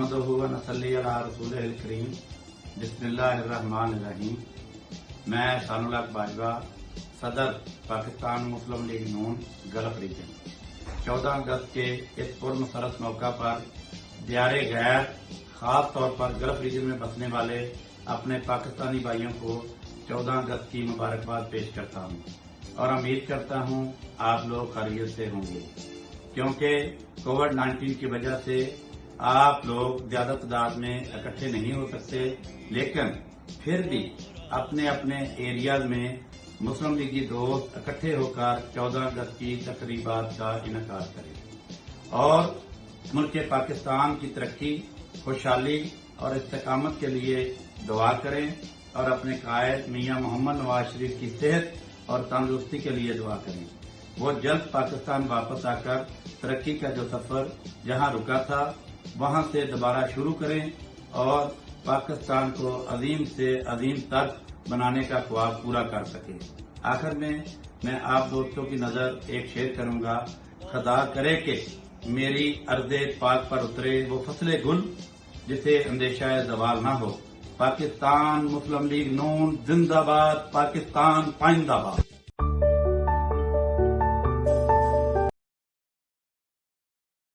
नहमदुहु व नसल्ली अला रसूलिहिल करीम। बिस्मिल्लाहिर्रहमानिर्रहीम। मैं शानुल हक बाजवा, सदर पाकिस्तान मुस्लिम लीग नून गल्फ रीजन, 14 अगस्त के इस पुरमसरत मौका पर दियारे गैर खास तौर पर गल्फ रीजन में बसने वाले अपने पाकिस्तानी भाइयों को 14 अगस्त की मुबारकबाद पेश करता हूँ और उम्मीद करता हूँ आप लोग खैरियत से होंगे, क्योंकि कोविड-19 की वजह से आप लोग ज्यादा तादाद में इकट्ठे नहीं हो सकते, लेकिन फिर भी अपने अपने एरियाज में मुस्लिम लीगी दोस्त इकट्ठे होकर 14 अगस्त की तकरीबात का इनकार करें और मुल्क पाकिस्तान की तरक्की, खुशहाली और इस्तेकामत के लिए दुआ करें और अपने कायद मियां मोहम्मद नवाज शरीफ की सेहत और तंदुरुस्ती के लिए दुआ करें। वो जल्द पाकिस्तान वापस आकर तरक्की का जो सफर जहां रुका था वहां से दोबारा शुरू करें और पाकिस्तान को अजीम से अजीम तक बनाने का ख्वाब पूरा कर सके। आखिर में मैं आप दोस्तों की नजर एक शेर करूंगा, खुदा करे कि मेरी अर्ज़े पाक पर उतरे वो फसले गुल जिसे अंदेशा ज़वाल ना हो। पाकिस्तान मुस्लिम लीग नून जिंदाबाद, पाकिस्तान पाइंदाबाद।